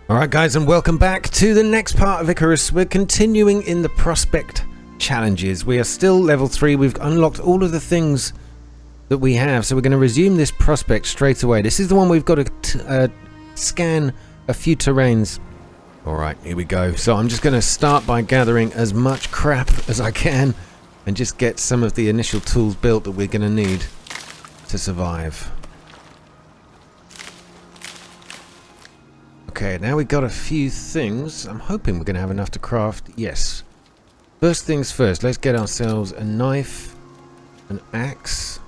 Alright guys, and welcome back to the next part of Icarus. We're continuing in the prospect challenges. We are still level 3. We've unlocked all of the things that we have, so we're going to resume this prospect straight away. This is the one we've got to scan a few terrains. Alright, here we go. So I'm just going to start by gathering as much crap as I can and just get some of the initial tools built that we're going to need to survive. Okay, now we've got a few things. I'm hoping we're going to have enough to craft. Yes. First things first, let's get ourselves a knife, an axe,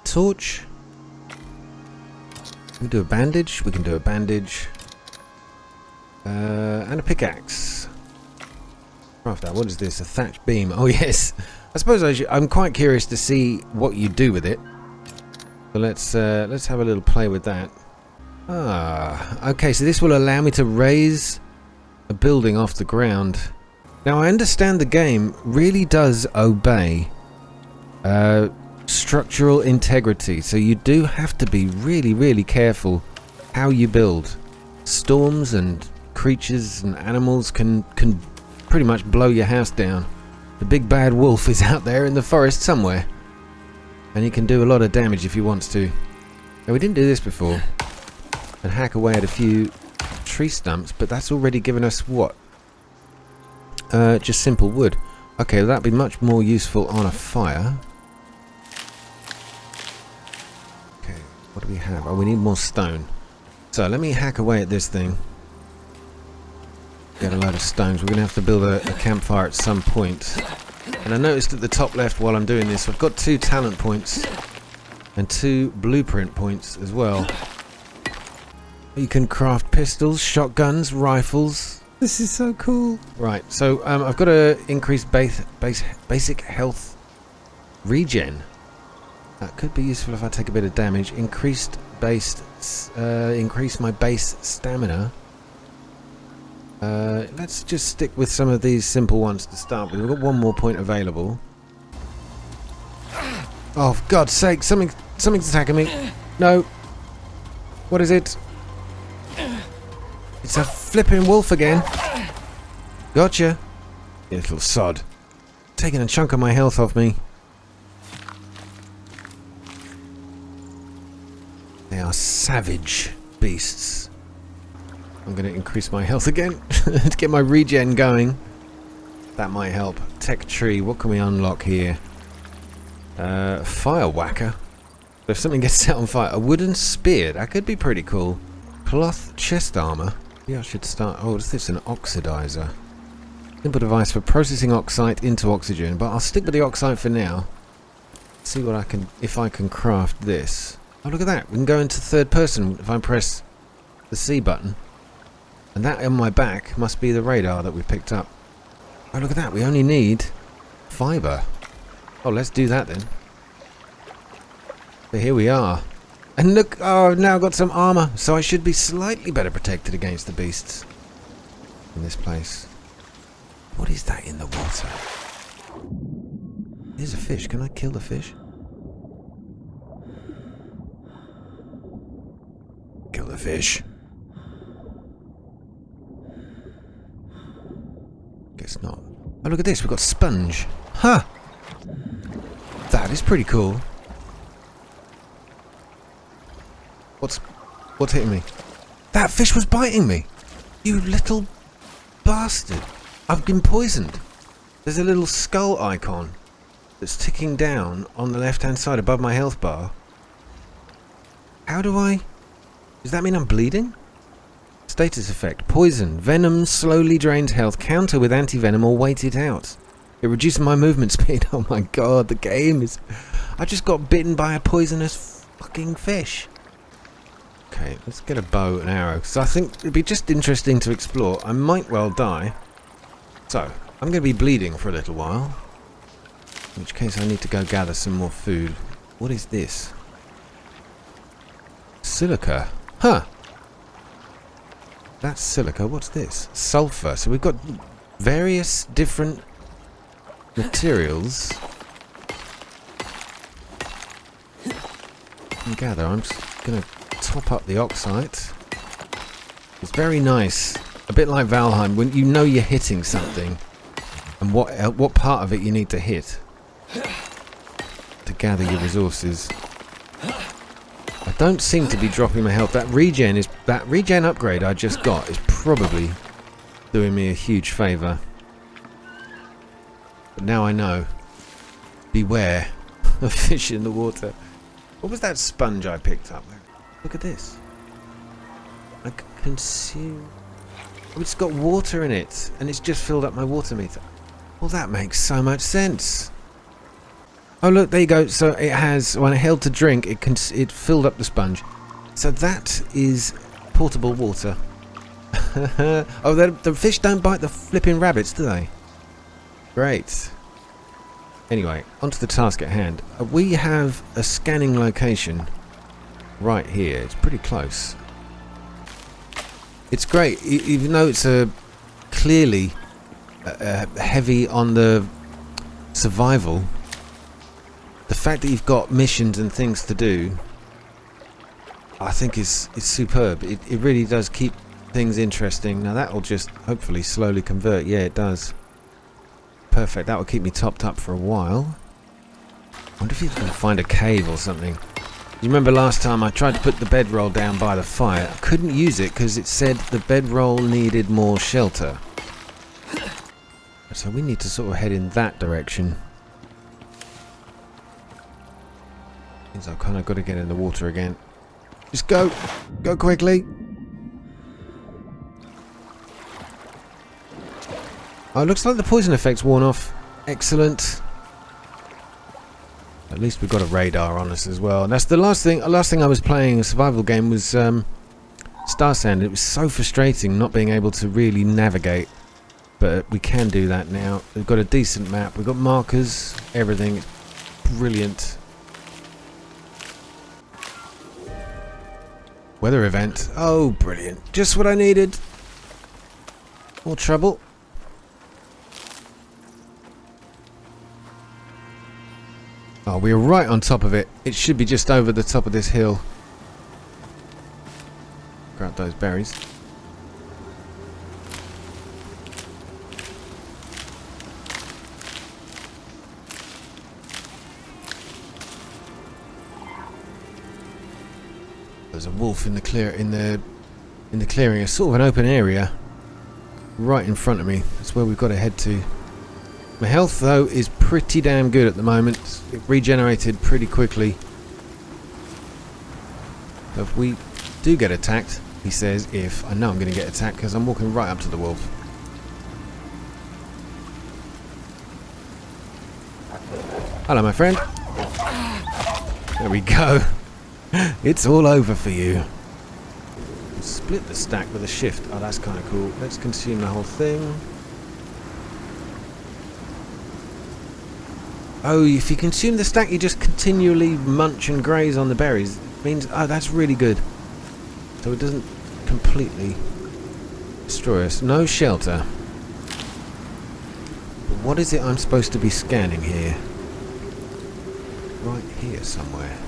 torch. We do a bandage. We can do a bandage. And a pickaxe. Craft that. What is this? A thatch beam. Oh yes. I suppose I'm quite curious to see what you do with it. So let's have a little play with that. Okay, so this will allow me to raise a building off the ground. Now I understand the game really does obey structural integrity, so you do have to be really careful how you build. Storms and creatures and animals can pretty much blow your house down. The big bad wolf is out there in the forest somewhere, and he can do a lot of damage if he wants to. Now we didn't do this before. And hack away at a few tree stumps, but that's already given us what? Just simple wood. Okay, well, that'd be much more useful on a fire. Okay, what do we have? Oh, we need more stone. So let me hack away at this thing. Get a load of stones. We're going to have to build a campfire at some point. And I noticed at the top left while I'm doing this, I've got 2 talent points and 2 blueprint points as well. You can craft pistols, shotguns, rifles. This is so cool. Right, so I've got to increase basic health regen. That could be useful if I take a bit of damage. Increase my base stamina. Let's just stick with some of these simple ones to start with. We've got 1 more point available. Oh, for God's sake, something's attacking me. No. What is it? It's a flipping wolf again. Gotcha. You little sod. Taking a chunk of my health off me. They are savage beasts. I'm going to increase my health again to get my regen going. That might help. Tech tree. What can we unlock here? Fire whacker. If something gets set on fire. A wooden spear. That could be pretty cool. Cloth chest armor. Yeah, I should start. Oh, is this an oxidizer? Simple device for processing oxide into oxygen, but I'll stick with the oxide for now. See what I can, if I can craft this. Oh, look at that! We can go into third person if I press the C button, and that on my back must be the radar that we picked up. Oh, look at that! We only need fiber. Oh, let's do that then. So here we are. And look, oh, I've now got some armor, so I should be slightly better protected against the beasts in this place. What is that in the water? There's a fish. Can I kill the fish? Kill the fish. Guess not. Oh, look at this. We've got sponge. Huh! That is pretty cool. What's hitting me? That fish was biting me! You little bastard! I've been poisoned! There's a little skull icon that's ticking down on the left hand side above my health bar. How do I... Does that mean I'm bleeding? Status effect. Poison. Venom slowly drains health. Counter with anti-venom or wait it out. It reduces my movement speed. Oh my god, the game is... I just got bitten by a poisonous fucking fish. Okay, let's get a bow and arrow, because I think it'd be just interesting to explore. I might well die. So, I'm going to be bleeding for a little while. In which case I need to go gather some more food. What is this? Silica. Huh! That's silica. What's this? Sulfur. So we've got various different materials. And gather. I'm just going to top up the oxide. It's very nice. A bit like Valheim, when you know you're hitting something and what part of it you need to hit to gather your resources. I don't seem to be dropping my health. That regen upgrade I just got is probably doing me a huge favour. But now I know. Beware of fish in the water. What was that sponge I picked up? Look at this. I can consume... Oh, it's got water in it, and it's just filled up my water meter. Well, that makes so much sense. Oh, look, there you go. So it has, when I held to drink, it filled up the sponge. So that is portable water. Oh, the fish don't bite the flipping rabbits, do they? Great. Anyway, onto the task at hand. We have a scanning location right here. It's pretty close. It's great, even though it's clearly heavy on the survival. The fact that you've got missions and things to do, I think is superb. It really does keep things interesting. Now that'll just hopefully slowly convert. Yeah, it does. Perfect. That will keep me topped up for a while. I wonder if you can find a cave or something. You remember last time I tried to put the bedroll down by the fire. I couldn't use it because it said the bedroll needed more shelter. So we need to sort of head in that direction. Means I've kind of got to get in the water again. Just go! Go quickly! Oh, it looks like the poison effect's worn off. Excellent. At least we've got a radar on us as well. And that's the last thing I was playing a survival game was Star Sand. It was so frustrating not being able to really navigate. But we can do that now. We've got a decent map. We've got markers. Everything. It's brilliant. Weather event. Oh, brilliant. Just what I needed. More trouble. Oh, we're right on top of it. It should be just over the top of this hill. Grab those berries. There's a wolf in the clearing. It's sort of an open area right in front of me. That's where we've got to head to. My health, though, is pretty damn good at the moment. It regenerated pretty quickly. If we do get attacked, he says, if I know I'm going to get attacked because I'm walking right up to the wolf. Hello, my friend. There we go. It's all over for you. Split the stack with a shift. Oh, that's kind of cool. Let's consume the whole thing. Oh, if you consume the stack, you just continually munch and graze on the berries. It means, oh, that's really good. So it doesn't completely destroy us. No shelter. But what is it I'm supposed to be scanning here? Right here somewhere.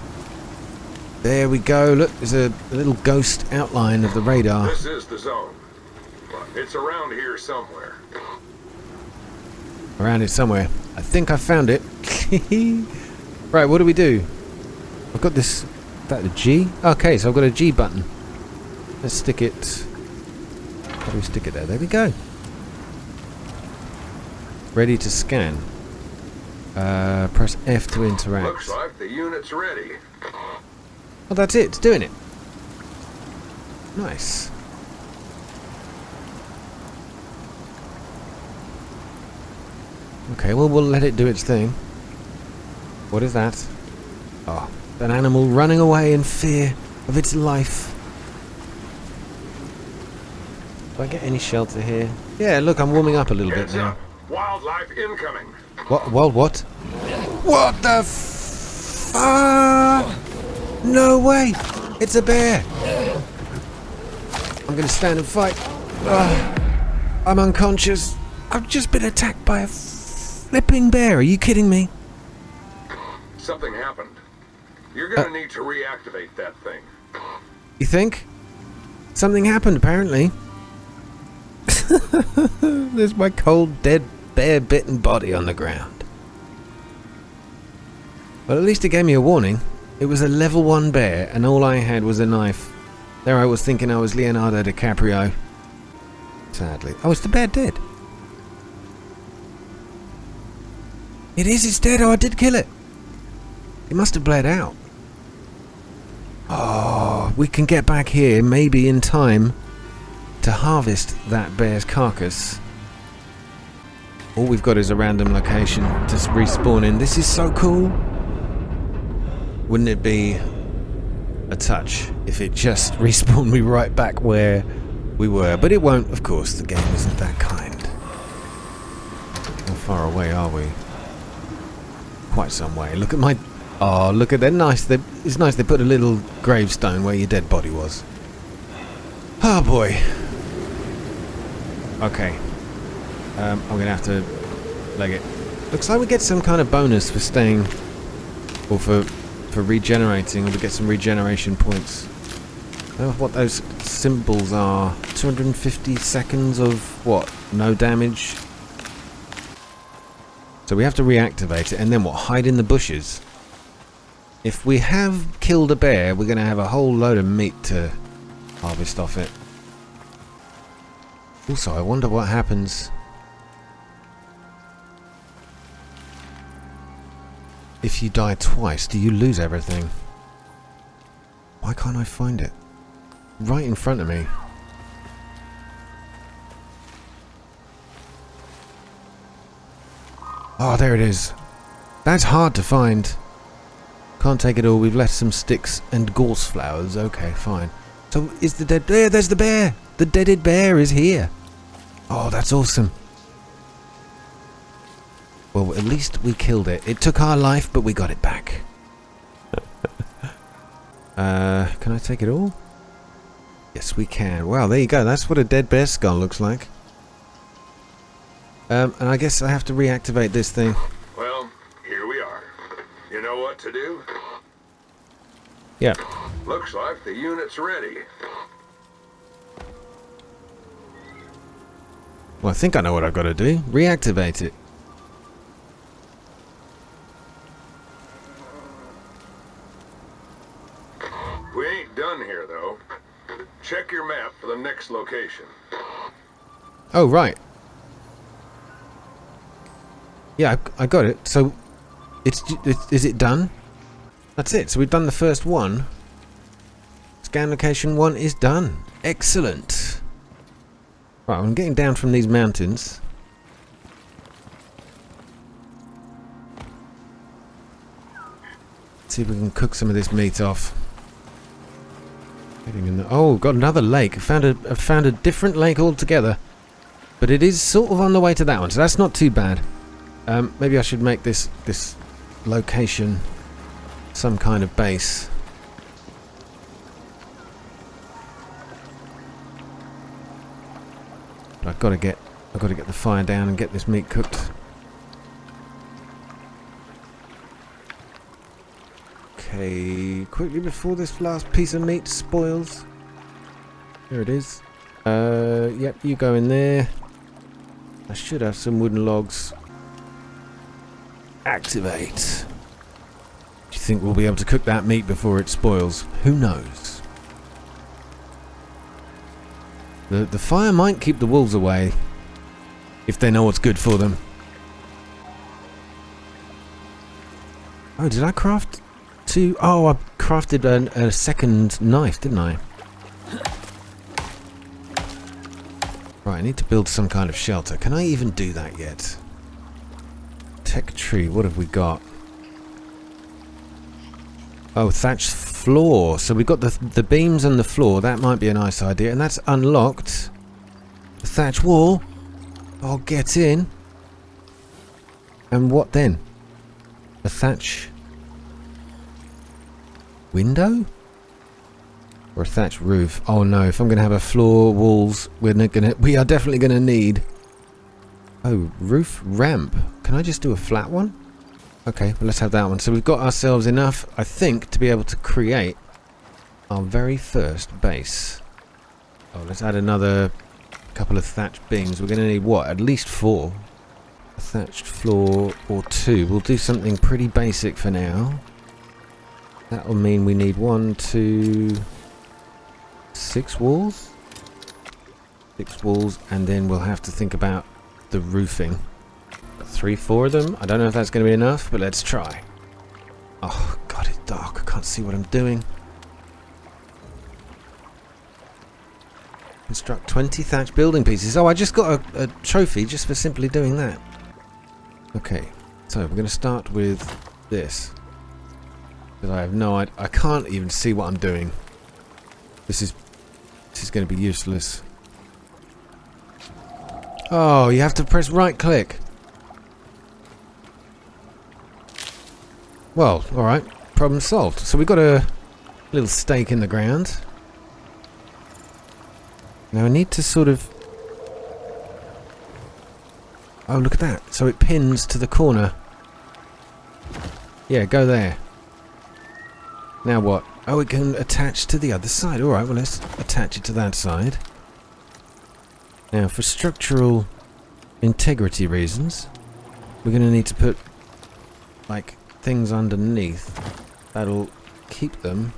There we go. Look, there's a little ghost outline of the radar. This is the zone. It's around here somewhere. Around it somewhere. I think I found it. Right, what do we do? I've got this... Is that a G? Okay, so I've got a G button. Let's stick it... How do we stick it there? There we go. Ready to scan. Press F to interact. Looks like the unit's ready. Oh, that's it. It's doing it. Nice. Okay, well, we'll let it do its thing. What is that? Oh, an animal running away in fear of its life. Do I get any shelter here? Yeah, look, I'm warming up a little bit now. Wildlife incoming. What? What? What the fuck? No way! It's a bear! I'm gonna stand and fight. I'm unconscious. I've just been attacked by a flipping bear. Are you kidding me? Something happened. You're gonna need to reactivate that thing. You think? Something happened, apparently. There's my cold, dead, bear-bitten body on the ground. Well, at least it gave me a warning. It was a level 1 bear, and all I had was a knife. There I was thinking I was Leonardo DiCaprio. Sadly. Oh, is the bear dead? It is, it's dead. Oh, I did kill it. It must have bled out. Oh, we can get back here, maybe in time, to harvest that bear's carcass. All we've got is a random location to respawn in. This is so cool. Wouldn't it be a touch if it just respawned me right back where we were? But it won't, of course. The game isn't that kind. How far away are we? Quite some way. Look at my... Oh, look at that. Nice. It's nice they put a little gravestone where your dead body was. Oh, boy. Okay. I'm going to have to leg it. Looks like we get some kind of bonus for staying... Or for regenerating. Or we get some regeneration points. I don't know what those symbols are. 250 seconds of what? No damage. So we have to reactivate it, and then what? Hide in the bushes. If we have killed a bear, we're going to have a whole load of meat to harvest off it. Also, I wonder what happens if you die twice. Do you lose everything? Why can't I find it? Right in front of me. Oh, there it is. That's hard to find. Can't take it all. We've left some sticks and gorse flowers. Okay, fine. So, is the dead... There, there's the bear! The deaded bear is here. Oh, that's awesome. Well, at least we killed it. It took our life, but we got it back. Can I take it all? Yes, we can. Wow, there you go. That's what a dead bear skull looks like. And I guess I have to reactivate this thing. Well, here we are. You know what to do? Yeah. Looks like the unit's ready. Well, I think I know what I've got to do. Reactivate it. We ain't done here, though. Check your map for the next location. Oh, right. Yeah, I got it. So, is it done? That's it. So we've done the first one. Scan location 1 is done. Excellent. Right, I'm getting down from these mountains. Let's see if we can cook some of this meat off. Getting in the... Oh, got another lake. I found a different lake altogether. But it is sort of on the way to that one, so that's not too bad. Maybe I should make this location some kind of base. But I've got to get the fire down and get this meat cooked. Okay, quickly before this last piece of meat spoils. Here it is. Yep, you go in there. I should have some wooden logs. Activate. Do you think we'll be able to cook that meat before it spoils? Who knows? The fire might keep the wolves away if they know what's good for them. Oh, did I craft two? Oh, I crafted a second knife, didn't I? Right, I need to build some kind of shelter. Can I even do that yet? Tech tree, what have we got? Oh, thatched floor. So we've got the beams and the floor. That might be a nice idea. And that's unlocked. The thatch wall. I'll get in. And what then? A thatch window? Or a thatched roof? Oh no, if I'm going to have a floor, walls, we are definitely going to need... Oh, roof ramp. Can I just do a flat one? Okay, well let's have that one. So we've got ourselves enough, I think, to be able to create our very first base. Oh, let's add another couple of thatched beams. We're going to need what? At least 4. A thatched floor or 2. We'll do something pretty basic for now. That will mean we need 1, 2, 6 walls. 6 walls, and then we'll have to think about the roofing. 3, 4 of them. I don't know if that's going to be enough, but let's try. Oh, God, it's dark. I can't see what I'm doing. Construct 20 thatched building pieces. Oh, I just got a trophy just for simply doing that. Okay, so we're going to start with this. Because I have no idea. I can't even see what I'm doing. This is going to be useless. Oh, you have to press right click. Well, alright. Problem solved. So we've got a little stake in the ground. Now I need to sort of... Oh, look at that. So it pins to the corner. Yeah, go there. Now what? Oh, it can attach to the other side. Alright, well let's attach it to that side. Now for structural integrity reasons, we're going to need to put like things underneath that'll keep them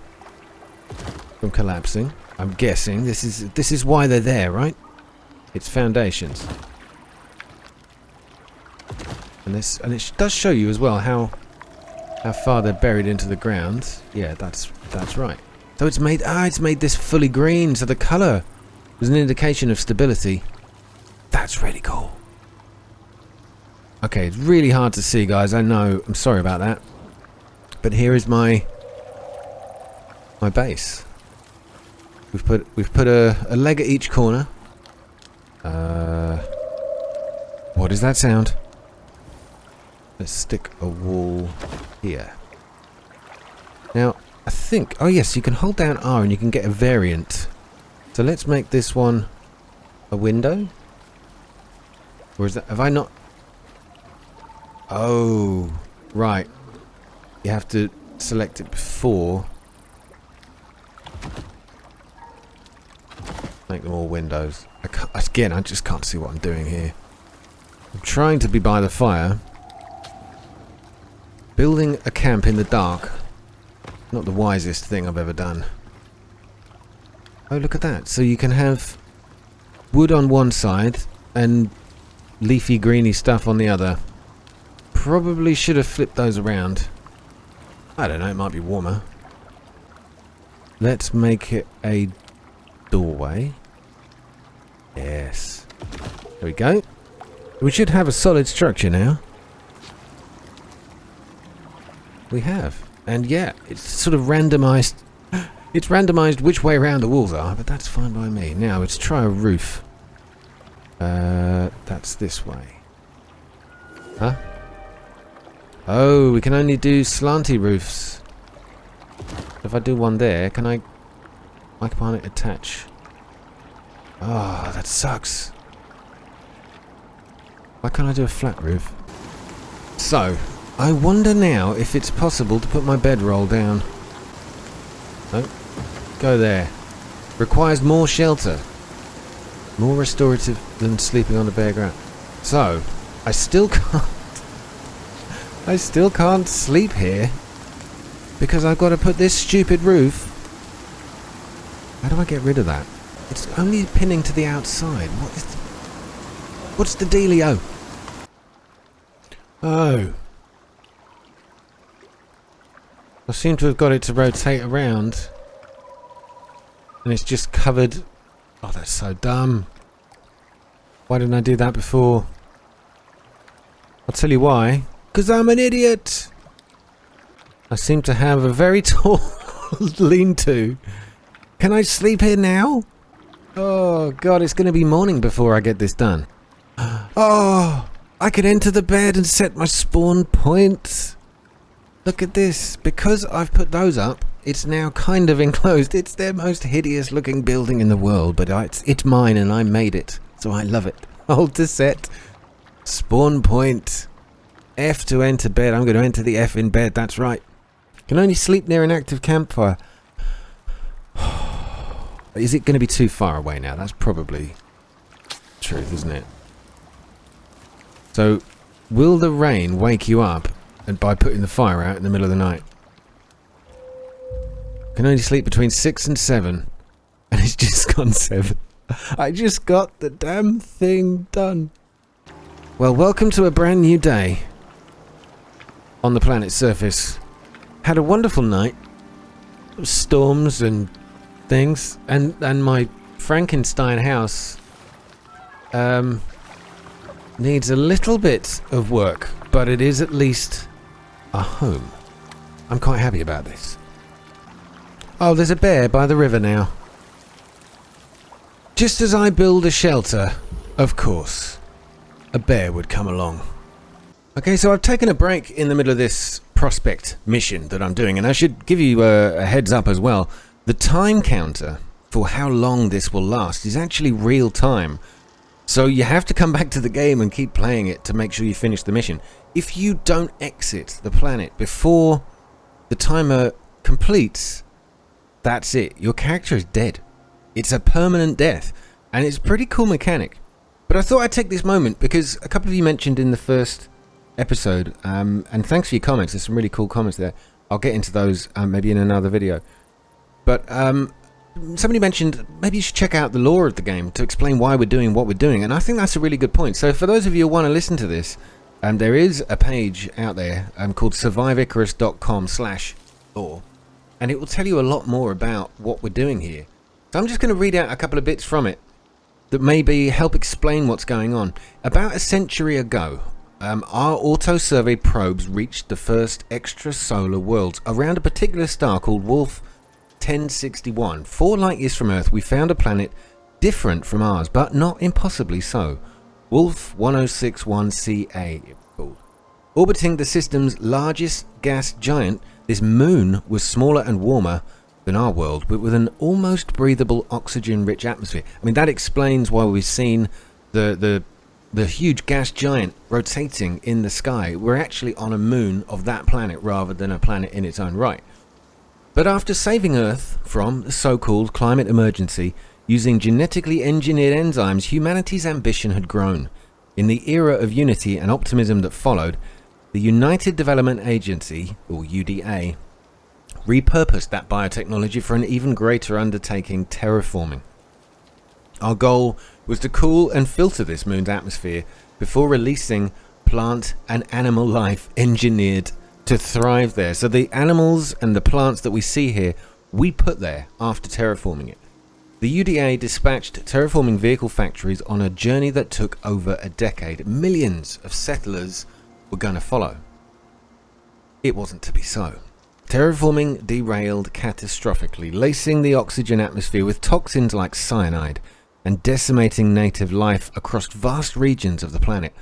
from collapsing. I'm guessing this is why they're there, right? It's foundations. And it does show you as well how far they're buried into the ground. Yeah, that's right. So it's made this fully green, so the colour was an indication of stability. That's really cool. Okay, it's really hard to see, guys. I know. I'm sorry about that. But here is my base. We've put a leg at each corner. What does that sound? Let's stick a wall here. Now, I think... Oh yes, you can hold down R and you can get a variant. So let's make this one a window. Or is that... Have I not... Oh, right. You have to select it before. Make them all windows. Again, I just can't see what I'm doing here. I'm trying to be by the fire. Building a camp in the dark. Not the wisest thing I've ever done. Oh, look at that. So you can have wood on one side and leafy greeny stuff on the other. Probably should have flipped those around. I don't know, it might be warmer. Let's make it a doorway. Yes. There we go. We should have a solid structure now. We have. And yeah, it's sort of randomized. It's randomized which way around the walls are, but that's fine by me. Now, let's try a roof. That's this way. Huh? Oh, we can only do slanty roofs. If I do one there, can I... Why can't it attach? Oh, that sucks. Why can't I do a flat roof? So, I wonder now if it's possible to put my bedroll down. No. Go there. Requires more shelter. More restorative than sleeping on the bare ground. So, I still can't sleep here because I've got to put this stupid roof. How do I get rid of that? It's only pinning to the outside. What's the dealio? Oh. I seem to have got it to rotate around. And it's just covered. Oh, that's so dumb. Why didn't I do that before? I'll tell you why. Because I'm an idiot. I seem to have a very tall lean-to. Can I sleep here now? Oh, God, it's going to be morning before I get this done. Oh, I can enter the bed and set my spawn point. Look at this. Because I've put those up, it's now kind of enclosed. It's their most hideous looking building in the world, but it's mine and I made it, so I love it. Hold to set. Spawn point. F to enter bed. I'm going to enter the F in bed, that's right. Can only sleep near an active campfire. Is it going to be too far away now? That's probably truth, isn't it? So, will the rain wake you up and by putting the fire out in the middle of the night? Can only sleep between 6 and 7, and it's just gone 7. I just got the damn thing done. Well, welcome to a brand new day on the planet's surface. Had a wonderful night. Storms and things, and my Frankenstein house needs a little bit of work, but it is at least a home. I'm quite happy about this. Oh, there's a bear by the river now. Just as I build a shelter, of course, a bear would come along. Okay, so I've taken a break in the middle of this prospect mission that I'm doing, and I should give you a heads up as well. The time counter for how long this will last is actually real time. So you have to come back to the game and keep playing it to make sure you finish the mission. If you don't exit the planet before the timer completes, that's it. Your character is dead. It's a permanent death, and it's a pretty cool mechanic. But I thought I'd take this moment because a couple of you mentioned in the first episode, and thanks for your comments. There's some really cool comments there. I'll get into those maybe in another video. But somebody mentioned maybe you should check out the lore of the game to explain why we're doing what we're doing, and I think that's a really good point. So for those of you who want to listen to this, there is a page out there called surviveicarus.com/lore, and it will tell you a lot more about what we're doing here. So I'm just going to read out a couple of bits from it that maybe help explain what's going on. About a century ago, our auto-survey probes reached the first extrasolar worlds around a particular star called Wolf 1061. 4 light years from Earth, we found a planet different from ours, but not impossibly so. Wolf 1061CA. Orbiting the system's largest gas giant, this moon was smaller and warmer than our world, but with an almost breathable oxygen-rich atmosphere. I mean, that explains why we've seen the huge gas giant rotating in the sky. We're actually on a moon of that planet rather than a planet in its own right. But after saving Earth from the so-called climate emergency, using genetically engineered enzymes, humanity's ambition had grown. In the era of unity and optimism that followed, the United Development Agency, or UDA, repurposed that biotechnology for an even greater undertaking, terraforming. Our goal was to cool and filter this moon's atmosphere before releasing plant and animal life engineered to thrive there. So the animals and the plants that we see here, we put there after terraforming it. The UDA dispatched terraforming vehicle factories on a journey that took over a decade. Millions of settlers were going to follow. It wasn't to be so. Terraforming derailed catastrophically, lacing the oxygen atmosphere with toxins like cyanide and decimating native life across vast regions of the planet.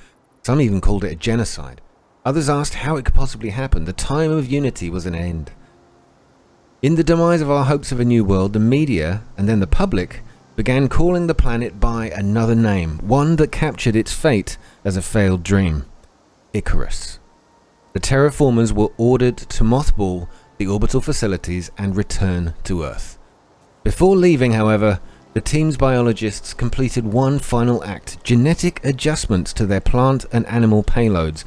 Some even called it a genocide. Others asked how it could possibly happen. The time of unity was an end. In the demise of our hopes of a new world, the media and then the public began calling the planet by another name, one that captured its fate as a failed dream: Icarus. The terraformers were ordered to mothball the orbital facilities and return to Earth. Before leaving, however, the team's biologists completed one final act: genetic adjustments to their plant and animal payloads,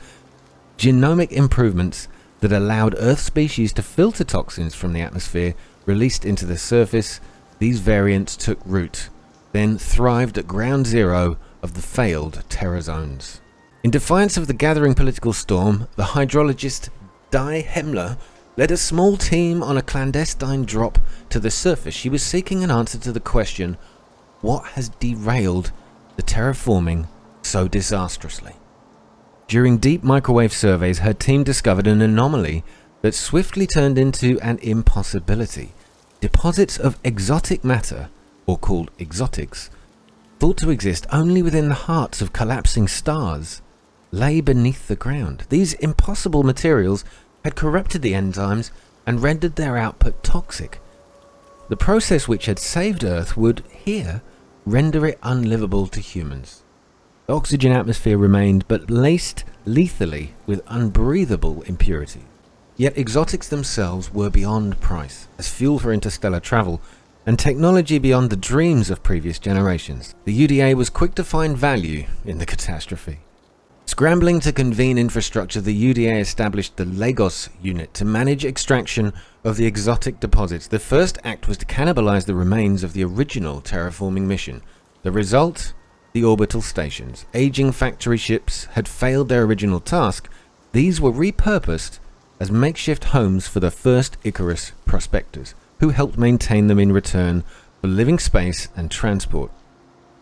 genomic improvements that allowed Earth species to filter toxins from the atmosphere released into the surface. These variants took root, then thrived at ground zero of the failed terror zones. In defiance of the gathering political storm, the hydrologist Die Hemmler led a small team on a clandestine drop to the surface. She was seeking an answer to the question, what has derailed the terraforming so disastrously? During deep microwave surveys, her team discovered an anomaly that swiftly turned into an impossibility. Deposits of exotic matter, or called exotics, thought to exist only within the hearts of collapsing stars, lay beneath the ground. These impossible materials had corrupted the enzymes and rendered their output toxic. The process which had saved Earth would, here, render it unlivable to humans. The oxygen atmosphere remained, but laced lethally with unbreathable impurity. Yet exotics themselves were beyond price. As fuel for interstellar travel, and technology beyond the dreams of previous generations. The UDA was quick to find value in the catastrophe. Scrambling to convene infrastructure, the UDA established the Lagos unit to manage extraction of the exotic deposits. The first act was to cannibalize the remains of the original terraforming mission. The result? The orbital stations. Aging factory ships had failed their original task. These were repurposed as makeshift homes for the first Icarus prospectors, who helped maintain them in return for living space and transport.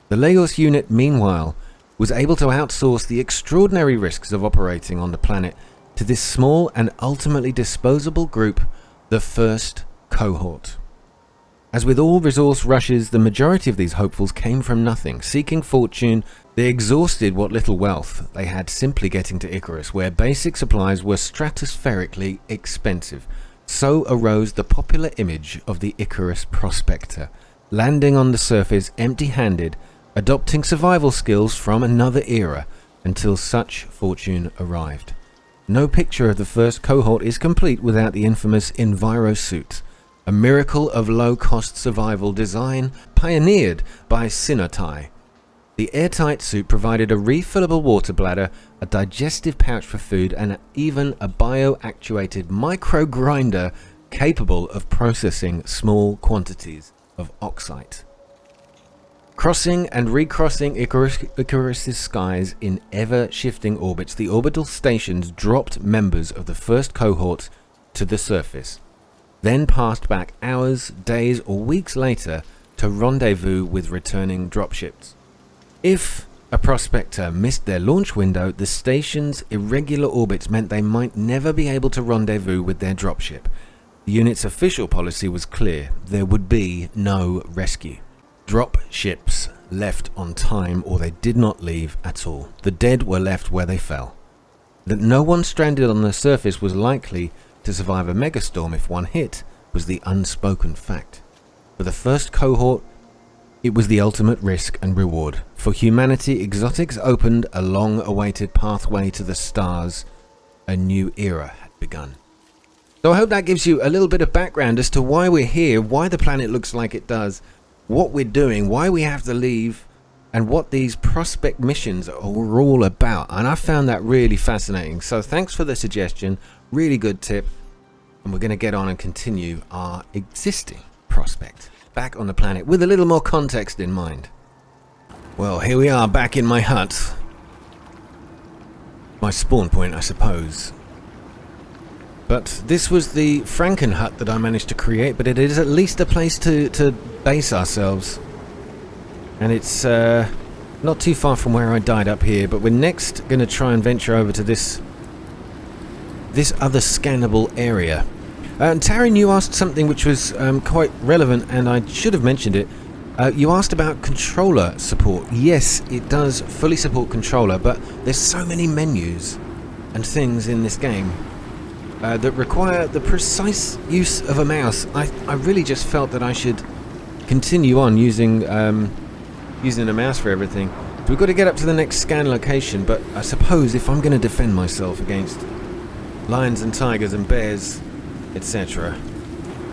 The Lagos unit, meanwhile, was able to outsource the extraordinary risks of operating on the planet to this small and ultimately disposable group, the first cohort. As with all resource rushes, the majority of these hopefuls came from nothing. Seeking fortune, they exhausted what little wealth they had simply getting to Icarus, where basic supplies were stratospherically expensive. So arose the popular image of the Icarus prospector, landing on the surface empty-handed, adopting survival skills from another era until such fortune arrived. No picture of the first cohort is complete without the infamous Enviro suit, a miracle of low-cost survival design pioneered by Sinotai. The airtight suit provided a refillable water bladder, a digestive pouch for food, and even a bio-actuated micro-grinder capable of processing small quantities of oxide. Crossing and recrossing Icarus's skies in ever-shifting orbits, the orbital stations dropped members of the first cohort to the surface, then passed back hours, days, or weeks later to rendezvous with returning dropships. If a prospector missed their launch window, the station's irregular orbits meant they might never be able to rendezvous with their dropship. The unit's official policy was clear: there would be no rescue. Drop ships left on time, or they did not leave at all. The dead were left where they fell. That no one stranded on the surface was likely to survive a megastorm if one hit was the unspoken fact. For the first cohort, it was the ultimate risk and reward. For humanity, exotics opened a long-awaited pathway to the stars. A new era had begun. So I hope that gives you a little bit of background as to why we're here, why the planet looks like it does, what we're doing, why we have to leave, and what these prospect missions are all about. And I found that really fascinating. So thanks for the suggestion. Really good tip. And we're going to get on and continue our existing prospect back on the planet with a little more context in mind. Well, here we are back in my hut. My spawn point, I suppose. But this was the Franken hut that I managed to create, but it is at least a place to base ourselves. And it's not too far from where I died up here, but we're next going to try and venture over to this other scannable area. And Taryn, you asked something which was quite relevant, and I should have mentioned it. You asked about controller support. Yes, it does fully support controller, but there's so many menus and things in this game that require the precise use of a mouse. I really just felt that I should continue on using a mouse for everything. So we've got to get up to the next scan location, but I suppose if I'm going to defend myself against lions and tigers and bears, etc.,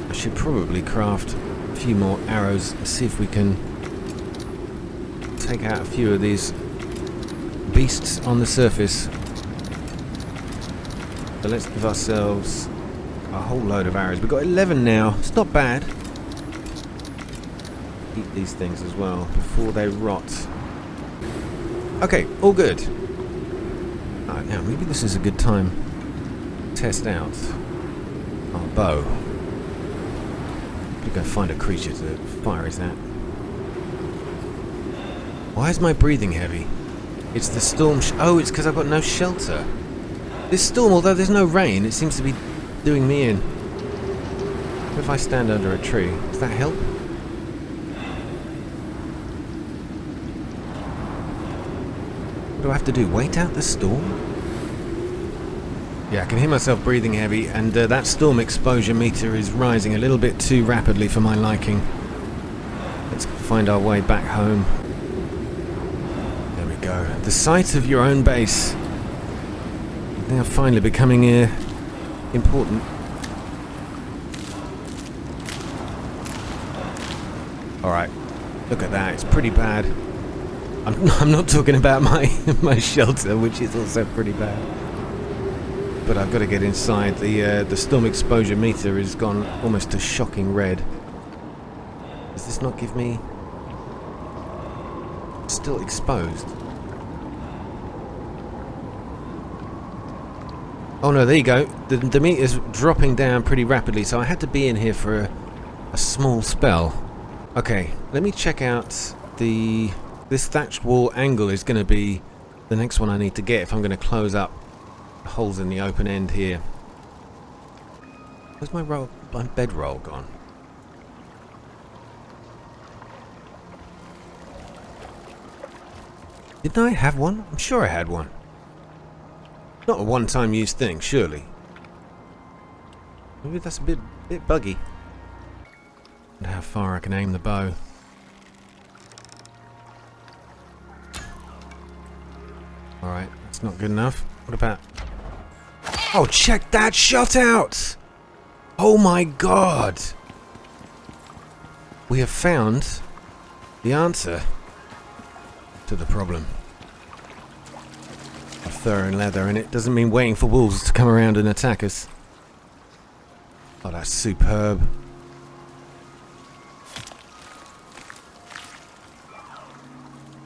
I should probably craft a few more arrows and see if we can take out a few of these beasts on the surface. So let's give ourselves a whole load of arrows. We've got 11 now. It's not bad. Eat these things as well before they rot. Okay, all good. Alright, now maybe this is a good time to test out our bow. We're going to find a creature to fire is that. Why is my breathing heavy? It's the storm. Oh, it's because I've got no shelter. This storm, although there's no rain, it seems to be doing me in. What if I stand under a tree? Does that help? What do I have to do? Wait out the storm? Yeah, I can hear myself breathing heavy, and that storm exposure meter is rising a little bit too rapidly for my liking. Let's find our way back home. There we go. The sight of your own base. They are finally becoming important. Alright, look at that, it's pretty bad. I'm not talking about my my shelter, which is also pretty bad. But I've got to get inside. The storm exposure meter has gone almost to shocking red. Does this not give me... Still exposed. Oh no, there you go. The meter's dropping down pretty rapidly, so I had to be in here for a small spell. Okay, let me check out the... This thatched wall angle is going to be the next one I need to get if I'm going to close up holes in the open end here. Where's my bedroll gone? Didn't I have one? I'm sure I had one. Not a one-time use thing, surely. Maybe that's a bit buggy. And how far I can aim the bow. Alright, that's not good enough. What about... Oh, check that shot out! Oh my god! We have found the answer to the problem. A fur and leather, and it doesn't mean waiting for wolves to come around and attack us. Oh, that's superb.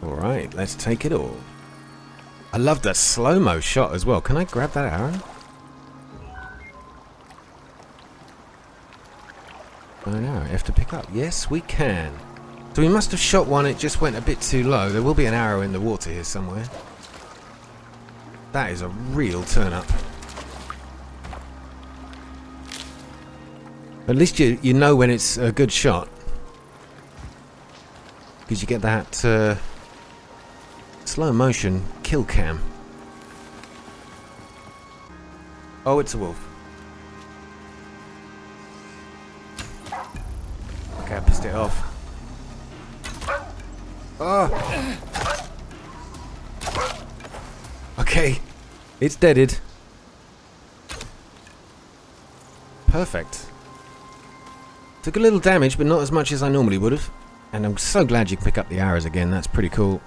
Alright, let's take it all. I love that slow-mo shot as well. Can I grab that arrow? I don't know. F to pick up. Yes, we can. So we must have shot one. It just went a bit too low. There will be an arrow in the water here somewhere. That is a real turn-up. At least you know when it's a good shot. Because you get that... slow motion kill cam. Oh, it's a wolf. Okay, I pissed it off. Oh! Okay, it's deaded. Perfect. Took a little damage, but not as much as I normally would have. And I'm so glad you can pick up the arrows again. That's pretty cool.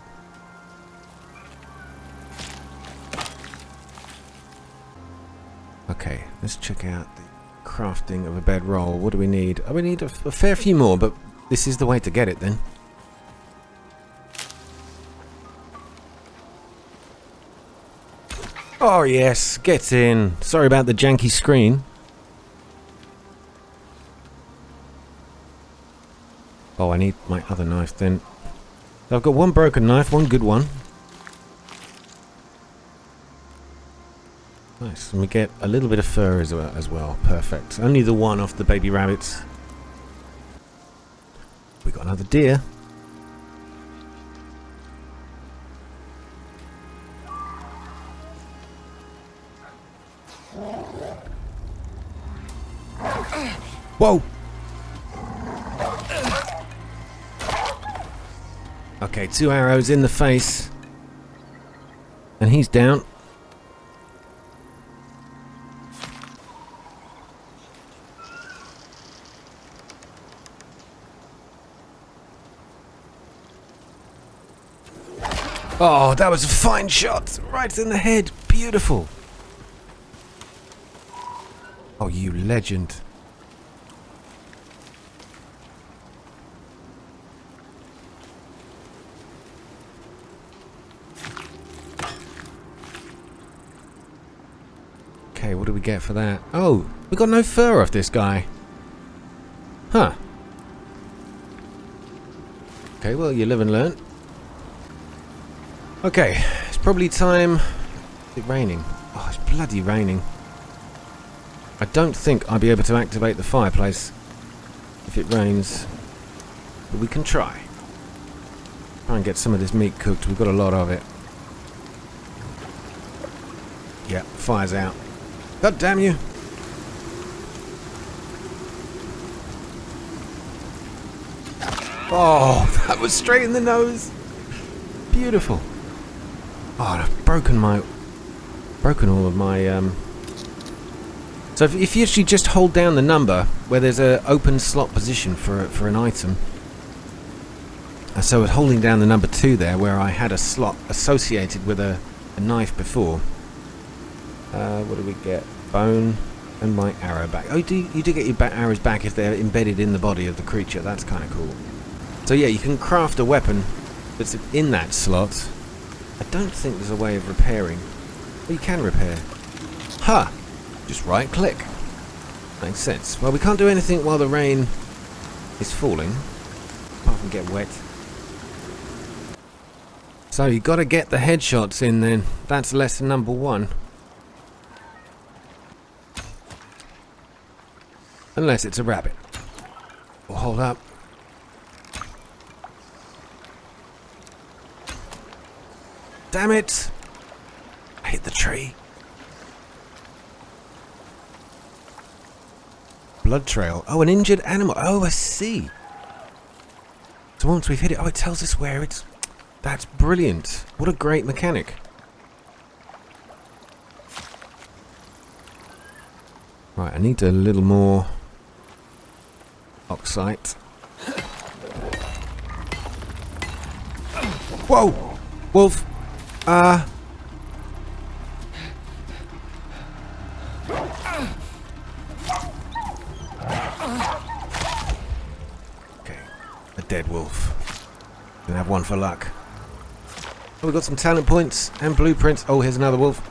Okay, let's check out the crafting of a bedroll. What do we need? Oh, we need a fair few more, but this is the way to get it then. Oh yes, get in. Sorry about the janky screen. Oh, I need my other knife then. So I've got one broken knife, one good one. Nice, and we get a little bit of fur as well. Perfect. Only the one off the baby rabbits. We got another deer. Whoa! Okay, 2 arrows in the face. And he's down. Oh, that was a fine shot! Right in the head! Beautiful! Oh, you legend. Okay, what do we get for that? Oh, we got no fur off this guy. Huh. Okay, well, you live and learn. Okay, it's probably time... Is it raining? Oh, it's bloody raining. I don't think I'll be able to activate the fireplace if it rains. But we can try. Try and get some of this meat cooked. We've got a lot of it. Yeah, fire's out. God damn you! Oh, that was straight in the nose. Beautiful. Oh, I've broken all of my So if you actually just hold down the number where there's a open slot position for an item, And so with holding down the number 2 there, where I had a slot associated with a knife before. What do we get? Bone and my arrow back. Oh, you do get your arrows back if they're embedded in the body of the creature. That's kind of cool. So yeah, you can craft a weapon that's in that slot. I don't think there's a way of repairing. Well, you can repair. Ha! Just right click. Makes sense. Well, we can't do anything while the rain is falling. Apart from get wet. So you got to get the headshots in then. That's lesson number 1. Unless it's a rabbit. Well, hold up. Damn it! I hit the tree. Blood trail. Oh, an injured animal. Oh, I see. So once we've hit it, it tells us where it's... That's brilliant. What a great mechanic. Right, I need a little more oxite. Whoa! Wolf! Okay. A dead wolf. Gonna have one for luck. Oh, we've got some talent points and blueprints. Oh, here's another wolf.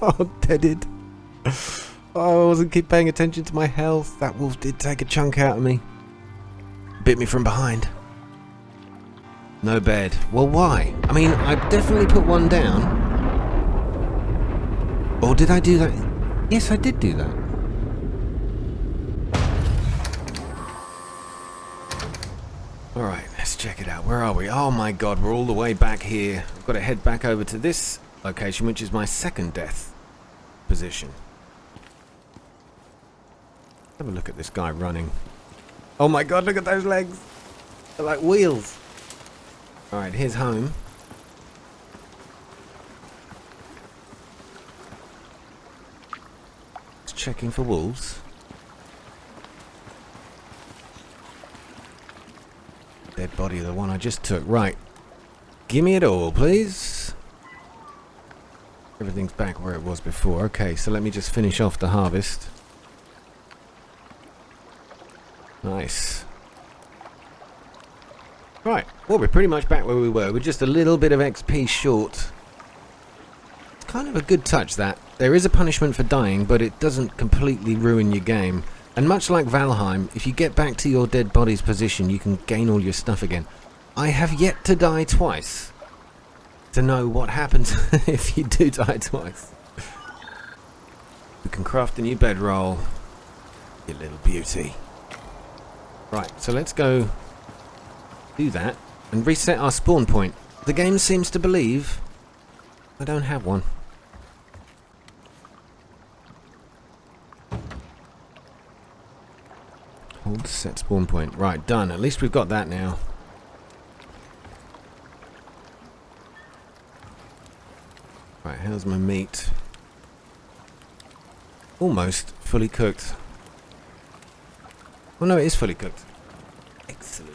Oh, deaded. Oh, I wasn't keep paying attention to my health. That wolf did take a chunk out of me. Bit me from behind. No bed. Well, why? I mean, I definitely put one down. Or did I do that? Yes, I did do that. Alright, let's check it out. Where are we? Oh my god, we're all the way back here. I've got to head back over to this location, which is my second death position. Have a look at this guy running. Oh my god, look at those legs. They're like wheels. Alright, here's home. Just checking for wolves. Dead body of the one I just took. Right. Give me it all, please. Everything's back where it was before. Okay, so let me just finish off the harvest. Nice. Right. Well, we're pretty much back where we were. We're just a little bit of XP short. It's kind of a good touch, that. There is a punishment for dying, but it doesn't completely ruin your game. And much like Valheim, if you get back to your dead body's position, you can gain all your stuff again. I have yet to die twice to know what happens if you do die twice. We can craft a new bedroll. You little beauty. Right, so let's go do that and reset our spawn point. The game seems to believe I don't have one. Hold set spawn point. Right, done. At least we've got that now. Right, how's my meat? Almost fully cooked. Oh no, it is fully cooked. Excellent.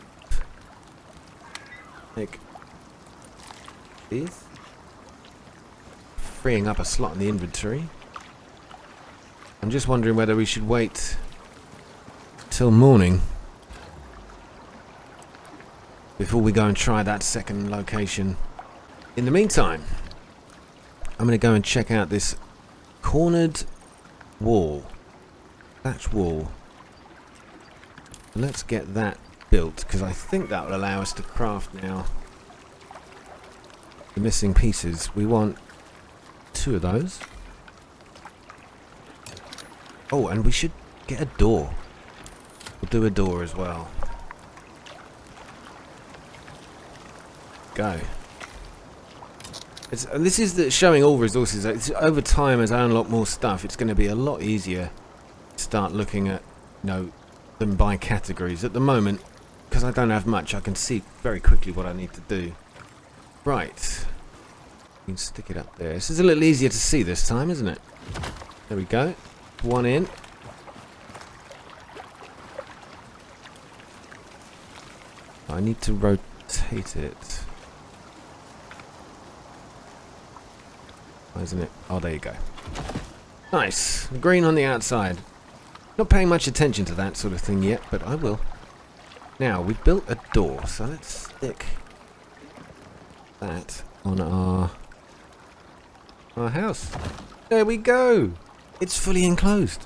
Take these. Freeing up a slot in the inventory. I'm just wondering whether we should wait till morning before we go and try that second location. In the meantime, I'm going to go and check out this cornered wall. Thatch wall. Let's get that built, because I think that will allow us to craft now the missing pieces. We want 2 of those. Oh, and we should get a door. We'll do a door as well. Go. And this is showing all resources. Over time, as I unlock more stuff, it's going to be a lot easier to start looking at, them by categories. At the moment, because I don't have much, I can see very quickly what I need to do. Right. You can stick it up there. This is a little easier to see this time, isn't it? There we go. one in. I need to rotate it. Why isn't it? Oh, there you go. Nice. Green on the outside. Not paying much attention to that sort of thing yet, but I will. Now, we've built a door, so let's stick that on our house. There we go. It's fully enclosed.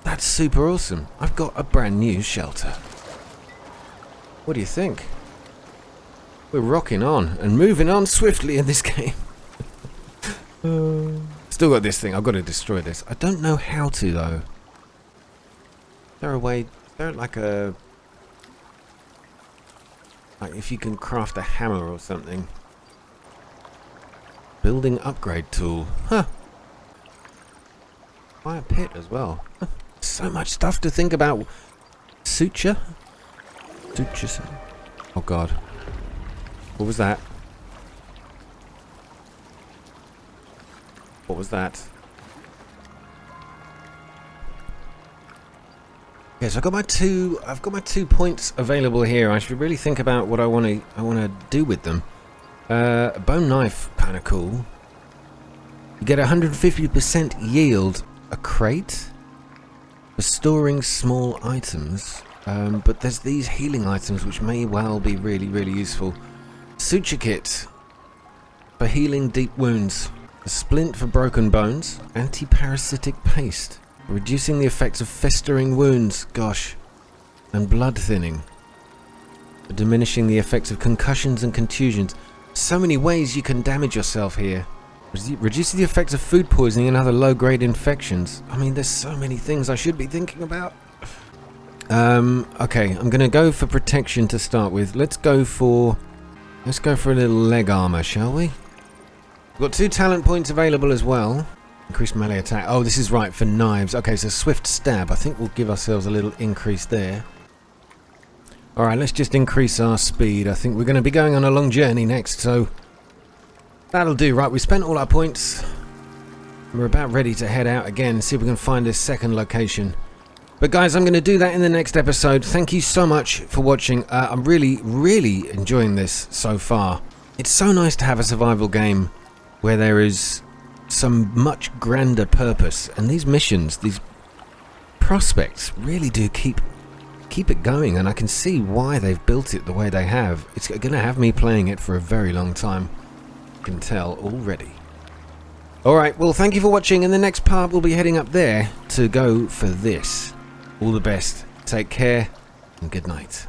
That's super awesome. I've got a brand new shelter. What do you think? We're rocking on and moving on swiftly in this game. Still got this thing. I've got to destroy this. I don't know how to, though. Is there a way? Is there like a... Like if you can craft a hammer or something. Building upgrade tool. Huh. Fire pit as well. So much stuff to think about. Suture? Suture. Oh god. What was that? What was that? Yes, I've got my two points available here. I should really think about what I want to do with them. A bone knife, kind of cool. You get 150% yield. A crate for storing small items. But there's these healing items which may well be really, really useful. Suture kit for healing deep wounds. A splint for broken bones. Anti-parasitic paste. Reducing the effects of festering wounds. Gosh. And blood thinning. For diminishing the effects of concussions and contusions. So many ways you can damage yourself here. Reducing the effects of food poisoning and other low-grade infections. I mean, there's so many things I should be thinking about. Okay, I'm gonna go for protection to start with. Let's go for a little leg armor, shall we? We've got 2 talent points available as well. Increased melee attack. Oh, this is right for knives. Okay, so swift stab. I think we'll give ourselves a little increase there. Alright, let's just increase our speed. I think we're going to be going on a long journey next, so that'll do. Right, we spent all our points. We're about ready to head out again and see if we can find this second location. But guys, I'm going to do that in the next episode. Thank you so much for watching. I'm really, really enjoying this so far. It's so nice to have a survival game where there is some much grander purpose. And these missions, these prospects really do keep it going. And I can see why they've built it the way they have. It's going to have me playing it for a very long time. I can tell already. Alright, well thank you for watching. In the next part we'll be heading up there to go for this. All the best, take care, and good night.